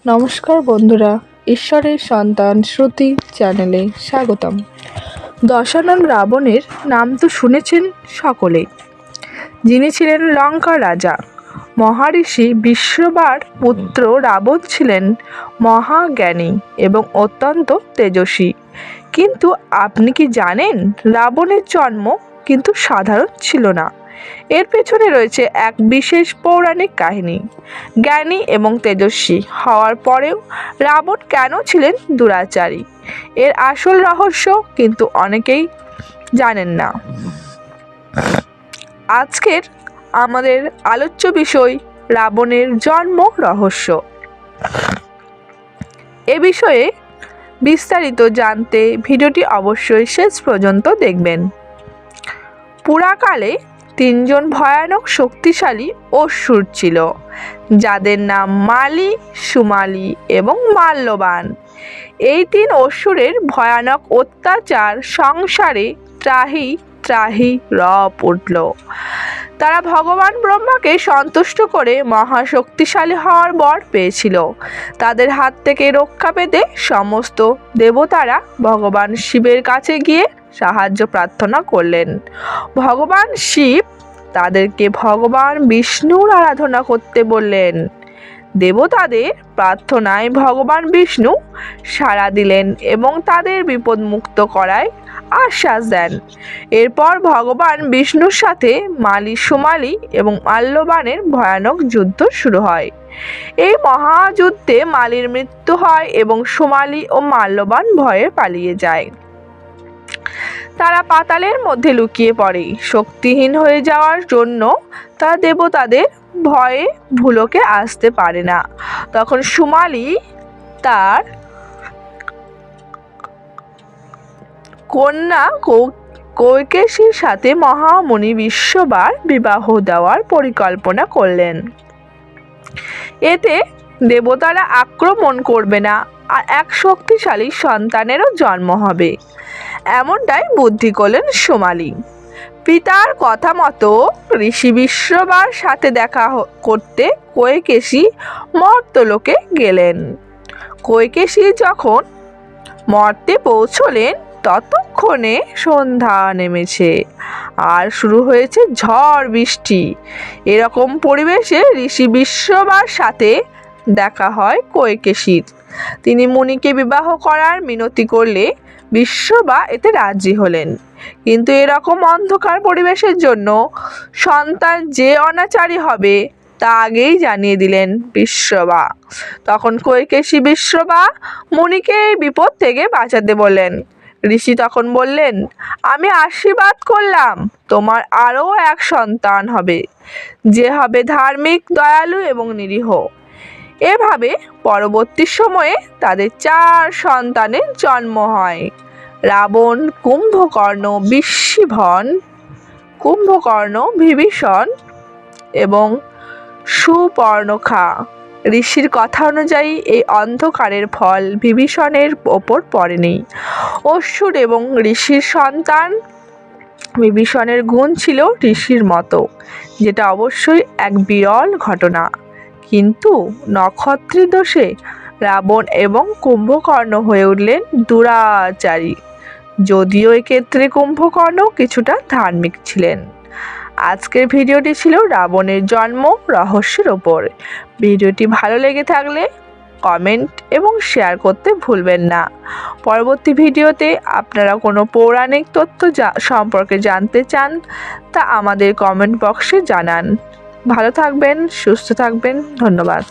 নমস্কার বন্ধুরা, ঈশ্বরের সন্তান শ্রুতি চ্যানেলে স্বাগতম। দশানন রাবণের নাম তো শুনেছেন সকলেই। যিনি ছিলেন লঙ্কার রাজা। মহারিষি বিশ্ববার পুত্র রাবণ ছিলেন মহাজ্ঞানী এবং অত্যন্ত তেজস্বী। কিন্তু আপনি কি জানেন, রাবণের জন্ম কিন্তু সাধারণ ছিল না। এর পেছনে রয়েছে এক বিশেষ পৌরাণিক কাহিনী। জ্ঞানী এবং তেজস্বী হওয়ার পরেও রাবণ কেন ছিলেন দুরাচারী, এর আসল রহস্য কিন্তু অনেকেই জানেন না। আজকের আমাদের আলোচ্য বিষয় রাবণের জন্ম রহস্য। এ বিষয়ে বিস্তারিত জানতে ভিডিওটি অবশ্যই শেষ পর্যন্ত দেখবেন। পুরাকালে তিনজন ভয়ানক শক্তিশালী অসুর ছিল, যাদের নাম মালি, সুমালি এবং মাল্যবান। এই তিন অসুরের ভয়ানক অত্যাচার সংসারে ত্রাহি ত্রাহি রব উঠল। তারা ভগবান ব্রহ্মাকে সন্তুষ্ট করে মহাশক্তিশালী হওয়ার বর পেয়েছিল। তাদের হাত থেকে রক্ষা পেতে সমস্ত দেবতারা ভগবান শিবের কাছে গিয়ে সাহায্য প্রার্থনা করলেন। ভগবান শিব তাদেরকে ভগবান বিষ্ণুর আরাধনা করতে বললেন। দেবতাদের প্রার্থনায় ভগবান বিষ্ণু সাড়া দিলেন এবং তাদের বিপদ মুক্ত করায় আশ্বাস দেন। এরপর ভগবান বিষ্ণুর সাথে মালি, সুমালি এবং মাল্যবানের ভয়ানক যুদ্ধ শুরু হয়। এই মহাযুদ্ধে মালির মৃত্যু হয় এবং সুমালি ও মাল্যবান ভয়ে পালিয়ে যায়। তারা পাতালের মধ্যে লুকিয়ে পড়ে। শক্তিহীন হয়ে যাওয়ার জন্য তারা দেবতাদের ভয়ে ভুলোকে আসতে পারে না। তখন সুমালি তার কন্যা কৈকেশীর সাথে মহামুনি বিশ্ববার বিবাহ দেওয়ার পরিকল্পনা করলেন। এতে দেবতারা আক্রমণ করবে না আর এক শক্তিশালী সন্তানেরও জন্ম হবে, এমনটাই বুদ্ধি করলেন সুমালি। পিতার কথা মতো ঋষি বিশ্ববার সাথে দেখা করতে কৈকেশী মর্তলোকে গেলেন। কৈকেশী যখন মর্তে পৌঁছলেন ততক্ষণে সন্ধ্যা নেমেছে আর শুরু হয়েছে ঝড় বৃষ্টি। এরকম পরিবেশে ঋষি বিশ্ববার সাথে দেখা হয় কৈকেশীর। তিনি মুনিকে বিবাহ করার মিনতি করলে বিশ্ববা এতে রাজি হলেন। কিন্তু এরকম অন্ধকার পরিবেশের জন্য সন্তান যে অনাচারী হবে তা আগেই জানিয়ে দিলেন বিশ্ববা। তখন কৈকেশী বিশ্ববা মুনিকে এই বিপদ থেকে বাঁচাতে বললেন। ঋষি তখন বললেন, আমি আশীর্বাদ করলাম তোমার আরও এক সন্তান হবে, যে হবে ধার্মিক, দয়ালু এবং নিরীহ। এভাবে পরবর্তী সময়ে তাদের 4 সন্তানের জন্ম হয়। রাবণ, কুম্ভকর্ণ, বিভীষণ এবং সুপর্ণখা। ঋষির কথা অনুযায়ী এই অন্ধকারের ফল বিভীষণের ওপর পড়েনি। অসুর এবং ঋষির সন্তান বিভীষণের গুণ ছিল ঋষির মতো, যেটা অবশ্যই এক বিরল ঘটনা। কিন্তু নক্ষত্রের দোষে রাবণ এবং কুম্ভকর্ণ হয়ে উঠলেন দুরাচারী, যদিও এক্ষেত্রে কুম্ভকর্ণ কিছুটা ধার্মিক ছিলেন। আজকের ভিডিওটি ছিল রাবণের জন্ম রহস্যের ওপর। ভিডিওটি ভালো লেগে থাকলে কমেন্ট এবং শেয়ার করতে ভুলবেন না। পরবর্তী ভিডিওতে আপনারা কোনো পৌরাণিক তথ্য সম্পর্কে জানতে চান তা আমাদের কমেন্ট বক্সে জানান। ভালো থাকবেন, সুস্থ থাকবেন, ধন্যবাদ।